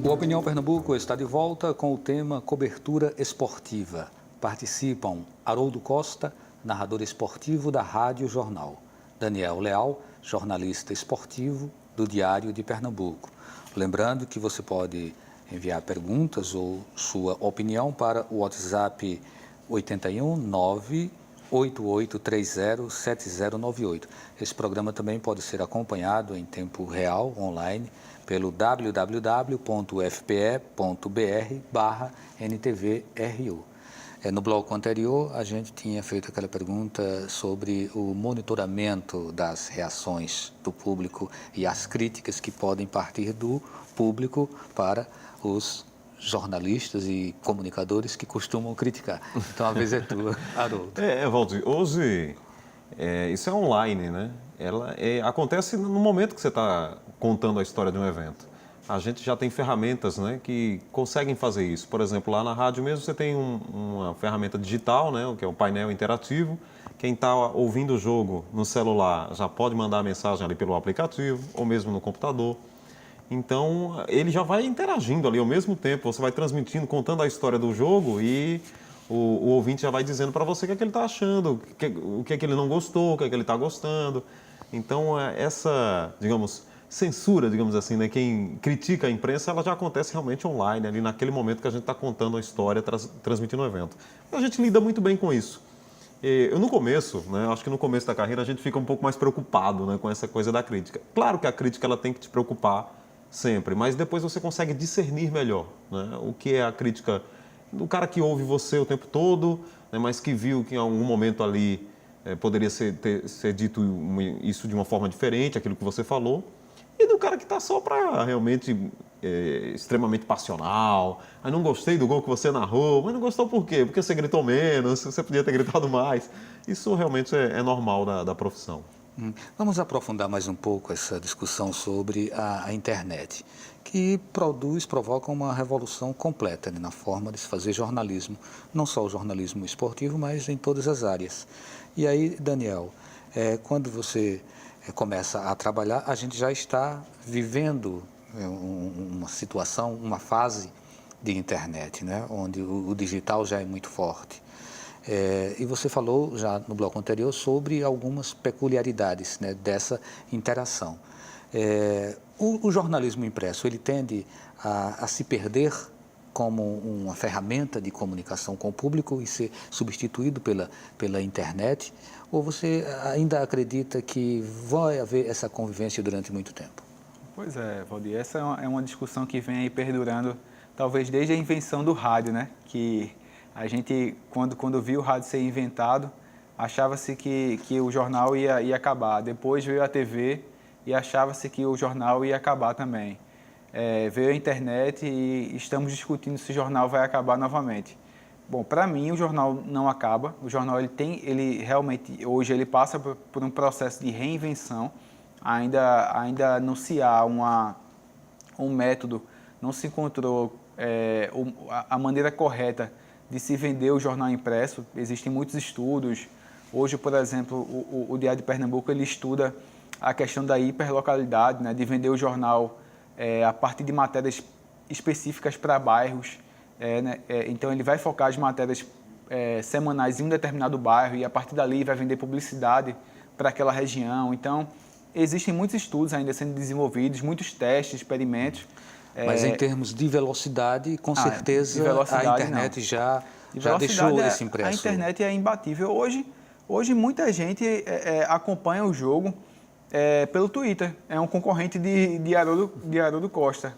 O Opinião Pernambuco está de volta com o tema Cobertura Esportiva. Participam Haroldo Costa, narrador esportivo da Rádio Jornal; Daniel Leal, jornalista esportivo do Diário de Pernambuco. Lembrando que você pode enviar perguntas ou sua opinião para o WhatsApp 81 988307098. Esse programa também pode ser acompanhado em tempo real, online, pelo www.fpe.br/NTVRU. No bloco anterior, a gente tinha feito aquela pergunta sobre o monitoramento das reações do público e as críticas que podem partir do público para os jornalistas e comunicadores que costumam criticar. Então, a vez é tua, Haroldo. Valdir, hoje isso é online, né? Acontece no momento que você está contando a história de um evento. A gente já tem ferramentas, né, que conseguem fazer isso. Por exemplo, lá na rádio mesmo você tem uma ferramenta digital, né, que é um painel interativo. Quem está ouvindo o jogo no celular já pode mandar a mensagem ali pelo aplicativo ou mesmo no computador. Então, ele já vai interagindo ali ao mesmo tempo. Você vai transmitindo, contando a história do jogo e o ouvinte já vai dizendo para você o que é que ele está achando, o que é que ele não gostou, o que é que ele está gostando. Então, essa, digamos, censura, digamos assim, né? Quem critica a imprensa, ela já acontece realmente online, ali naquele momento que a gente está contando a história, transmitindo o evento. A gente lida muito bem com isso. Eu, no começo, né, acho que no começo da carreira, a gente fica um pouco mais preocupado, né, com essa coisa da crítica. Claro que a crítica ela tem que te preocupar sempre, mas depois você consegue discernir melhor, né, o que é a crítica do cara que ouve você o tempo todo, né, mas que viu que em algum momento ali poderia ser dito isso de uma forma diferente, aquilo que você falou, e do cara que está só para realmente extremamente passional. Aí não gostei do gol que você narrou, mas não gostou por quê? Porque você gritou menos, você podia ter gritado mais. Isso realmente é normal da profissão. Vamos aprofundar mais um pouco essa discussão sobre a internet, que provoca uma revolução completa, né, na forma de se fazer jornalismo, não só o jornalismo esportivo, mas em todas as áreas. E aí, Daniel, quando você começa a trabalhar, a gente já está vivendo uma situação, uma fase de internet, né, onde o digital já é muito forte. E você falou já no bloco anterior sobre algumas peculiaridades, né, dessa interação. O jornalismo impresso, ele tende a se perder como uma ferramenta de comunicação com o público e ser substituído pela internet? Ou você ainda acredita que vai haver essa convivência durante muito tempo? Pois é, Valdir, essa é uma discussão que vem aí perdurando, talvez desde a invenção do rádio, né? Que a gente, quando viu o rádio ser inventado, achava-se que o jornal ia acabar. Depois veio a TV e achava-se que o jornal ia acabar também. Veio a internet e estamos discutindo se o jornal vai acabar novamente. Bom, para mim o jornal não acaba. O jornal ele realmente hoje ele passa por um processo de reinvenção. Ainda não se há um método, não se encontrou a maneira correta de se vender o jornal impresso. Existem muitos estudos. Hoje, por exemplo, o Diário de Pernambuco ele estuda a questão da hiperlocalidade, né, de vender o jornal a partir de matérias específicas para bairros. Então, ele vai focar as matérias semanais em um determinado bairro e, a partir dali, vai vender publicidade para aquela região. Então, existem muitos estudos ainda sendo desenvolvidos, muitos testes, experimentos. Mas em termos de velocidade, com certeza a internet já deixou esse impresso. A internet é imbatível. Hoje muita gente acompanha o jogo pelo Twitter. É um concorrente de Haroldo Costa.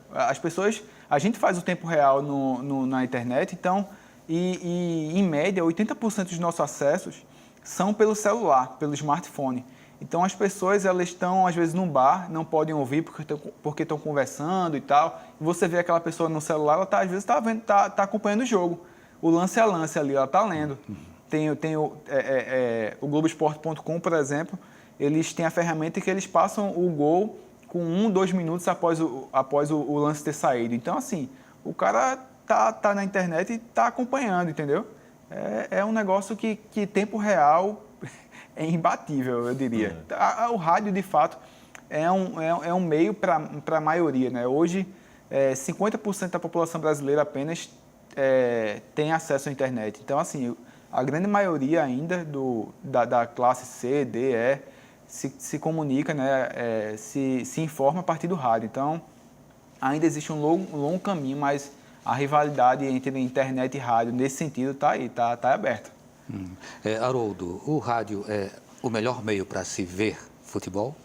A gente faz o tempo real na internet, então, e em média, 80% dos nossos acessos são pelo celular, pelo smartphone. Então, as pessoas elas estão, às vezes, num bar, não podem ouvir porque estão conversando e tal. E você vê aquela pessoa no celular, ela às vezes está acompanhando o jogo. O lance a lance ali, ela está lendo. Tem o Globoesporte.com, por exemplo, eles têm a ferramenta que eles passam o gol com 1, 2 minutos após o lance ter saído. Então, assim, o cara tá na internet e está acompanhando, entendeu? É um negócio que tempo real é imbatível, eu diria. O rádio, de fato, é um meio para a maioria, né? Hoje, 50% da população brasileira apenas tem acesso à internet. Então, assim, a grande maioria ainda da classe C, D, E, se comunica, né, se informa a partir do rádio. Então, ainda existe um longo caminho, mas a rivalidade entre internet e rádio, nesse sentido, está aí, está aberta. Haroldo, o rádio é o melhor meio para se ver futebol?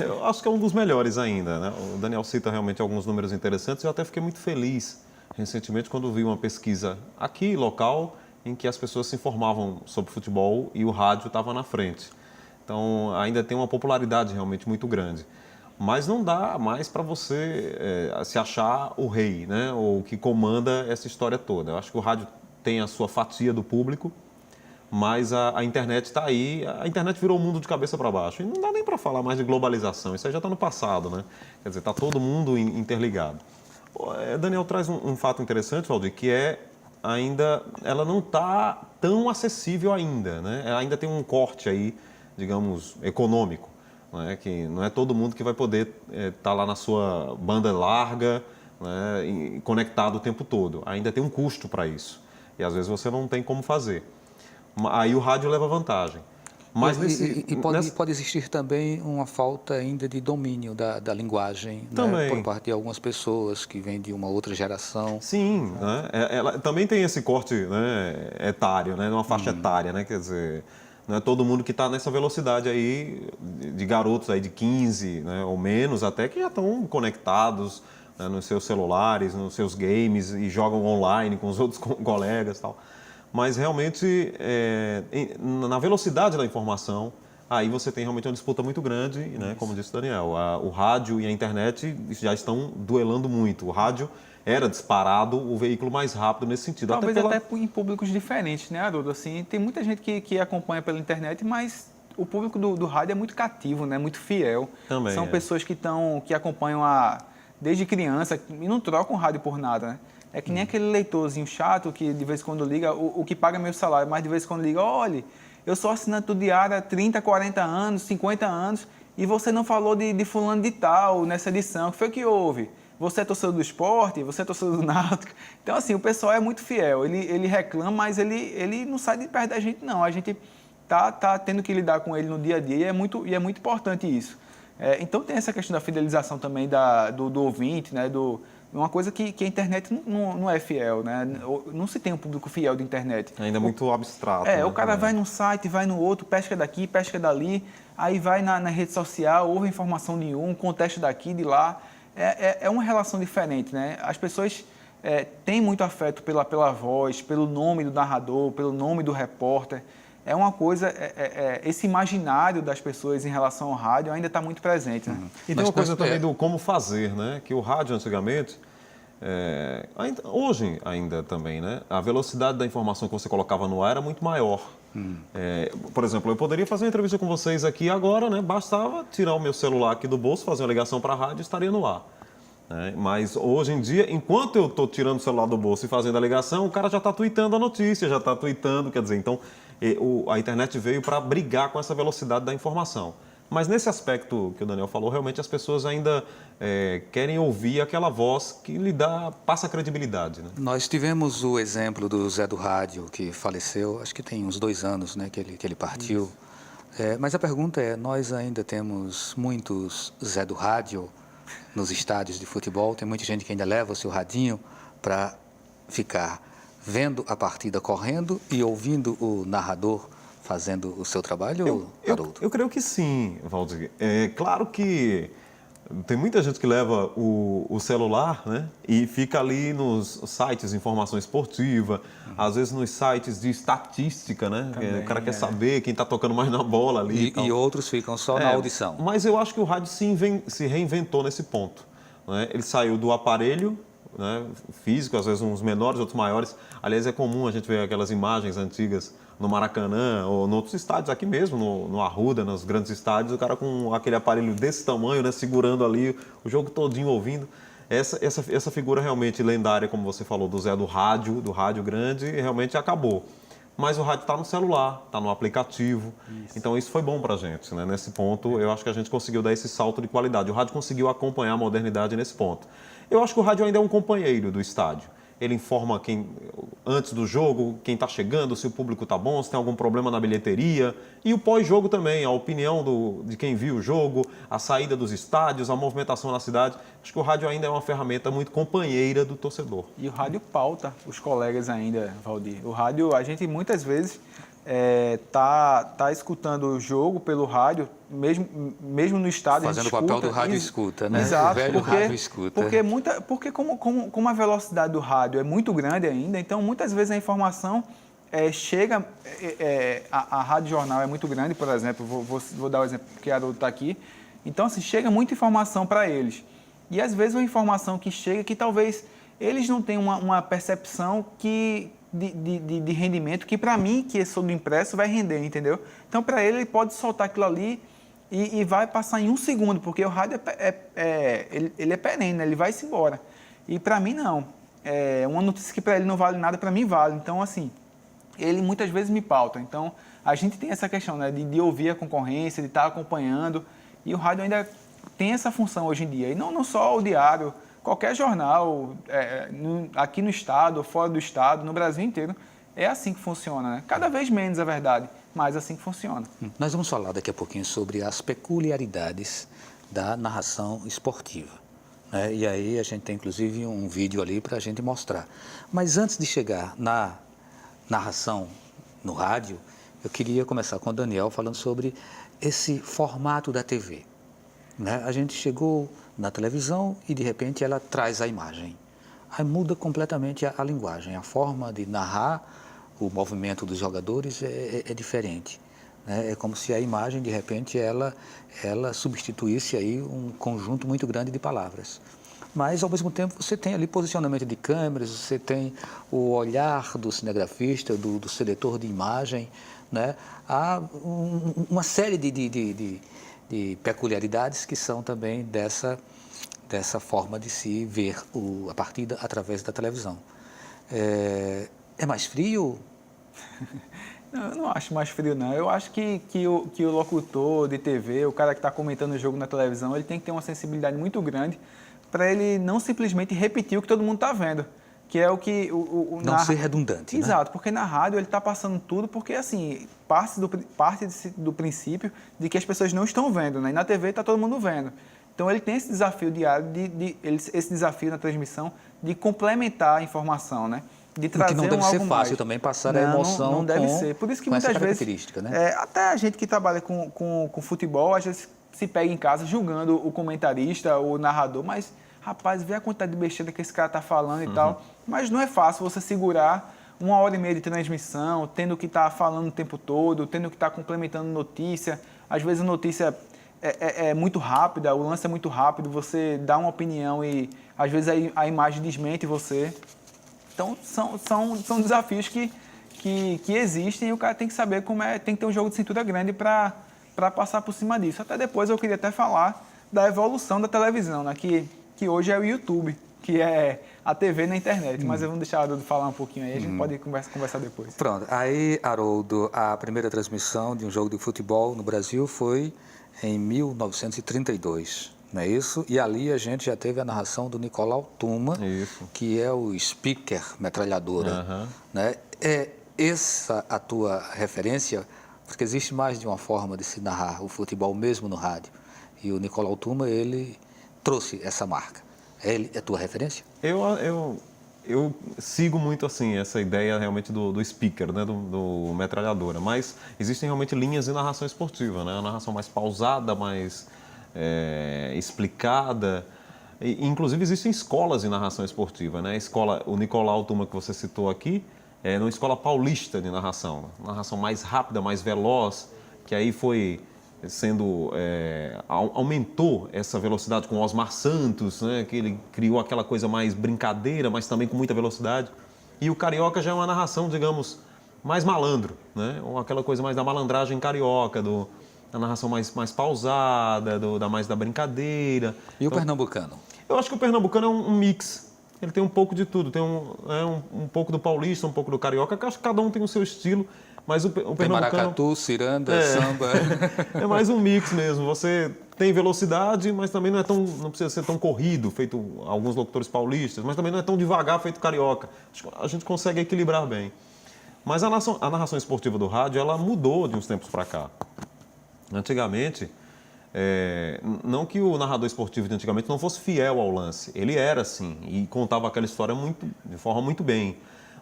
Eu acho que é um dos melhores ainda, né? O Daniel cita realmente alguns números interessantes. Eu até fiquei muito feliz recentemente quando vi uma pesquisa aqui, local, em que as pessoas se informavam sobre futebol e o rádio estava na frente. Então, ainda tem uma popularidade realmente muito grande. Mas não dá mais para você se achar o rei, né? Ou que comanda essa história toda. Eu acho que o rádio tem a sua fatia do público, mas a internet está aí. A internet virou o mundo de cabeça para baixo. E não dá nem para falar mais de globalização. Isso aí já está no passado, né? Quer dizer, está todo mundo interligado. Daniel traz um fato interessante, Valdir, que ainda ela não está tão acessível ainda, né? Ela ainda tem um corte aí, digamos, econômico, né? Que não é todo mundo que vai poder estar lá na sua banda larga, né? E conectado o tempo todo. Ainda tem um custo para isso. E às vezes você não tem como fazer. Aí o rádio leva vantagem. Mas pode existir também uma falta ainda de domínio da linguagem, né, por parte de algumas pessoas que vêm de uma outra geração. Sim, né? Ela também tem esse corte, né, etário, né, uma faixa etária, né, quer dizer, não é todo mundo que está nessa velocidade aí de garotos aí de 15, né, ou menos até, que já estão conectados, né, nos seus celulares, nos seus games e jogam online com os outros colegas e tal. Mas realmente, na velocidade da informação, aí você tem realmente uma disputa muito grande, né? Como disse o Daniel. O rádio e a internet já estão duelando muito. O rádio era disparado o veículo mais rápido nesse sentido. Talvez até em públicos diferentes, né, Haroldo? Assim, tem muita gente que acompanha pela internet, mas o público do rádio é muito cativo, né? Muito fiel. Também São pessoas que acompanham desde criança e não trocam rádio por nada, né? É que nem aquele leitorzinho chato que de vez em quando liga, o que paga meu salário, mas de vez em quando liga, olha, eu sou assinante do diário há 30, 40 anos, 50 anos, e você não falou de fulano de tal nessa edição, o que foi que houve? Você é torcedor do esporte? Você é torcedor do Náutico? Então, assim, o pessoal é muito fiel, ele reclama, mas ele não sai de perto da gente, não. A gente tá tendo que lidar com ele no dia a dia e é muito importante isso. Então, tem essa questão da fidelização também do ouvinte, né, uma coisa que a internet não é fiel, né? Não se tem um público fiel de internet. Ainda muito abstrato. Né? O cara vai num site, vai no outro, pesca daqui, pesca dali, aí vai na rede social, ouve a informação de um, contesta daqui, de lá. É uma relação diferente, né? As pessoas têm muito afeto pela voz, pelo nome do narrador, pelo nome do repórter. É uma coisa, esse imaginário das pessoas em relação ao rádio ainda está muito presente, né? E tem uma coisa também do como fazer, né? Que o rádio antigamente, hoje ainda também, né? A velocidade da informação que você colocava no ar era muito maior. Por exemplo, eu poderia fazer uma entrevista com vocês aqui agora, né? Bastava tirar o meu celular aqui do bolso, fazer uma ligação para a rádio e estaria no ar. Mas hoje em dia, enquanto eu estou tirando o celular do bolso e fazendo a ligação, o cara já está tweetando a notícia, já está tweetando, quer dizer, então a internet veio para brigar com essa velocidade da informação. Mas nesse aspecto que o Daniel falou, realmente as pessoas ainda querem ouvir aquela voz que passa credibilidade, né? Nós tivemos o exemplo do Zé do Rádio, que faleceu, acho que tem uns 2 anos, né, que ele partiu. Mas a pergunta nós ainda temos muitos Zé do Rádio nos estádios de futebol? Tem muita gente que ainda leva o seu radinho para ficar vendo a partida correndo e ouvindo o narrador fazendo o seu trabalho, Haroldo? Eu creio que sim, Valdir. É claro que tem muita gente que leva o celular, né, e fica ali nos sites de informação esportiva, às vezes nos sites de estatística, né? Também, o cara quer saber quem está tocando mais na bola ali. E outros ficam só na audição. Mas eu acho que o rádio se reinventou nesse ponto, né? Ele saiu do aparelho, né, físico, às vezes uns menores, outros maiores. Aliás, é comum a gente ver aquelas imagens antigas no Maracanã ou em outros estádios, aqui mesmo, no Arruda, nos grandes estádios, o cara com aquele aparelho desse tamanho, né, segurando ali o jogo todinho ouvindo. Essa figura realmente lendária, como você falou, do Zé do rádio grande, realmente acabou. mas o rádio está no celular, está no aplicativo. Então isso foi bom para a gente, né? Nesse ponto, eu acho que a gente conseguiu dar esse salto de qualidade. O rádio conseguiu acompanhar a modernidade nesse ponto. Eu acho que o rádio ainda é um companheiro do estádio. Ele informa antes do jogo, quem está chegando, se o público está bom, se tem algum problema na bilheteria. E o pós-jogo também, a opinião de quem viu o jogo, a saída dos estádios, a movimentação na cidade. Acho que o rádio ainda é uma ferramenta muito companheira do torcedor. E o rádio pauta os colegas ainda, Valdir. O rádio, a gente muitas vezes tá escutando o jogo pelo rádio, mesmo no estádio. Fazendo o papel do rádio escuta, né? Exato, O velho rádio escuta. Porque como a velocidade do rádio é muito grande ainda, então muitas vezes a informação chega, a Rádio Jornal é muito grande, por exemplo, vou dar o exemplo porque a Haroldo está aqui, então assim, chega muita informação para eles. E às vezes uma informação que chega que talvez eles não tenham uma percepção de rendimento que para mim, que sou do impresso, vai render, entendeu? Então para ele pode soltar aquilo ali e vai passar em um segundo, porque o rádio ele é perene, né? Ele vai-se embora. E para mim não. Uma notícia que para ele não vale nada, para mim vale. Então assim, ele muitas vezes me pauta. Então a gente tem essa questão, né, de ouvir a concorrência, de estar acompanhando, e o rádio ainda tem essa função hoje em dia. E não só o diário, qualquer jornal, aqui no estado, fora do estado, no Brasil inteiro, é assim que funciona, né? Cada vez menos, é verdade, mas assim que funciona. Nós vamos falar daqui a pouquinho sobre as peculiaridades da narração esportiva, né? E aí a gente tem inclusive um vídeo ali para a gente mostrar. Mas antes de chegar na narração no rádio, eu queria começar com o Daniel falando sobre esse formato da TV. Né? A gente chegou na televisão e de repente ela traz a imagem. Aí muda completamente a linguagem, a forma de narrar, o movimento dos jogadores é diferente. Né? É como se a imagem de repente ela substituísse aí um conjunto muito grande de palavras. Mas ao mesmo tempo você tem ali posicionamento de câmeras, você tem o olhar do cinegrafista, do seletor de imagem, né? Há uma série de peculiaridades que são também dessa forma de se ver a partida através da televisão. É mais frio? Não, eu não acho mais frio, não. Eu acho que o locutor de TV, o cara que está comentando o jogo na televisão, ele tem que ter uma sensibilidade muito grande para ele não simplesmente repetir o que todo mundo está vendo. Que é o que... Não ser redundante, né? Exato, porque na rádio ele está passando tudo, porque assim, parte do princípio de que as pessoas não estão vendo, né? E na TV está todo mundo vendo. Então ele tem esse desafio diário, esse desafio na transmissão de complementar a informação, né? De trazer que não deve ser fácil mais. também passar a emoção não deve ser. Por isso que muitas vezes, né? Até a gente que trabalha com futebol, às vezes se pega em casa julgando o comentarista, o narrador, mas, rapaz, vê a quantidade de besteira que esse cara está falando e tal. Mas não é fácil você segurar 1h30 de transmissão, tendo que estar falando o tempo todo, tendo que estar complementando notícia. Às vezes a notícia é muito rápida, o lance é muito rápido, você dá uma opinião e às vezes a imagem desmente você. Então são desafios que existem e o cara tem que saber tem que ter um jogo de cintura grande para passar por cima disso. Até depois eu queria até falar da evolução da televisão, né? Que hoje é o YouTube, que é a TV na internet. Mas eu vou deixar a Haroldo falar um pouquinho aí, a gente pode conversar depois. Pronto. Aí, Haroldo, a primeira transmissão de um jogo de futebol no Brasil foi em 1932, não é isso? E ali a gente já teve a narração do Nicolau Tuma, que é o speaker metralhadora. Né? É essa a tua referência? Porque existe mais de uma forma de se narrar o futebol mesmo no rádio. E o Nicolau Tuma, ele trouxe essa marca. É a tua referência? Eu sigo muito assim essa ideia realmente do speaker, né, do metralhadora, mas existem realmente linhas de narração esportiva, né, a narração mais pausada, mais explicada. Inclusive existem escolas de narração esportiva, né, o Nicolau Tuma que você citou aqui é uma escola paulista de narração mais rápida, mais veloz, que aí foi sendo aumentou essa velocidade com Osmar Santos, né, que ele criou aquela coisa mais brincadeira, mas também com muita velocidade. E o carioca já é uma narração, digamos, mais malandro, né, ou aquela coisa mais da malandragem carioca, da narração mais pausada, mais da brincadeira. E o pernambucano? Eu acho que o pernambucano é um mix. Ele tem um pouco de tudo, tem um pouco do paulista, um pouco do carioca, que acho que cada um tem o seu estilo, mas o Tem pernambucano... maracatu, ciranda, samba. É mais um mix mesmo. Você tem velocidade, mas também não precisa ser tão corrido, feito alguns locutores paulistas, mas também não é tão devagar, feito carioca. Acho que a gente consegue equilibrar bem. Mas a narração esportiva do rádio, ela mudou de uns tempos para cá. Antigamente, não que o narrador esportivo de antigamente não fosse fiel ao lance. Ele era, sim, e contava aquela história de forma muito bem.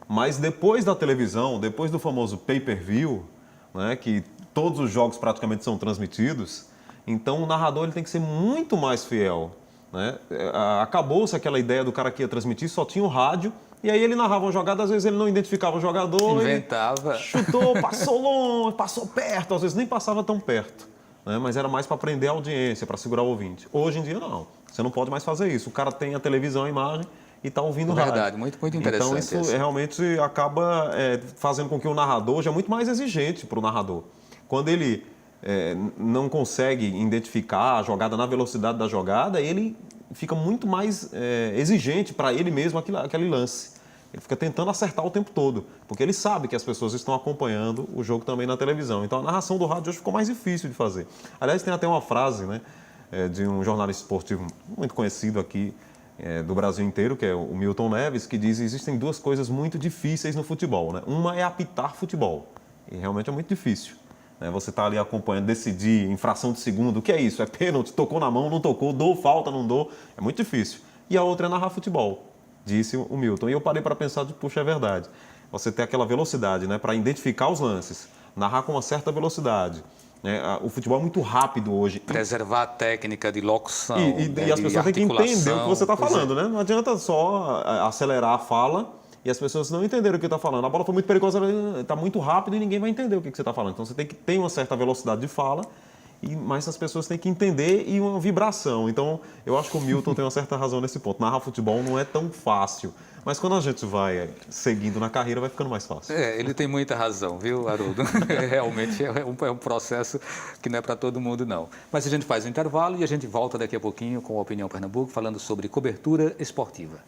Mas depois da televisão, depois do famoso pay-per-view, né, que todos os jogos praticamente são transmitidos, então o narrador ele tem que ser muito mais fiel, né? Acabou-se aquela ideia do cara que ia transmitir, só tinha o rádio, e aí ele narrava uma jogada, às vezes ele não identificava o jogador. Inventava. Chutou, passou longe, passou perto, às vezes nem passava tão perto, né? Mas era mais para prender a audiência, para segurar o ouvinte. Hoje em dia não, você não pode mais fazer isso. O cara tem a televisão, a imagem e está ouvindo o rádio. Verdade, muito interessante. Então isso realmente acaba fazendo com que o narrador já é muito mais exigente para o narrador. Quando ele não consegue identificar a jogada na velocidade da jogada, ele fica muito mais exigente para ele mesmo aquele lance. Ele fica tentando acertar o tempo todo, porque ele sabe que as pessoas estão acompanhando o jogo também na televisão. Então a narração do rádio hoje ficou mais difícil de fazer. Aliás, tem até uma frase, né, de um jornalista esportivo muito conhecido aqui do Brasil inteiro, que é o Milton Neves, que diz que existem duas coisas muito difíceis no futebol, né? Uma é apitar futebol, e realmente é muito difícil. Você está ali acompanhando, decidir em fração de segundo, o que é isso? É pênalti, tocou na mão, não tocou, dou falta, não dou, é muito difícil. E a outra é narrar futebol, disse o Milton. E eu parei para pensar, puxa, é verdade. Você ter aquela velocidade, né, para identificar os lances, narrar com uma certa velocidade. O futebol é muito rápido hoje. Preservar a técnica de locução, e as pessoas têm que entender o que você está falando, né? Não adianta só acelerar a fala e as pessoas não entenderam o que está falando. A bola foi muito perigosa, está muito rápido e ninguém vai entender o que você está falando. Então você tem que ter uma certa velocidade de fala, mas as pessoas têm que entender e uma vibração. Então eu acho que o Milton tem uma certa razão nesse ponto. Narrar futebol não é tão fácil. Mas quando a gente vai seguindo na carreira, vai ficando mais fácil. Ele tem muita razão, viu, Haroldo? Realmente é um processo que não é para todo mundo, não. Mas a gente faz um intervalo e a gente volta daqui a pouquinho com a Opinião Pernambuco, falando sobre cobertura esportiva.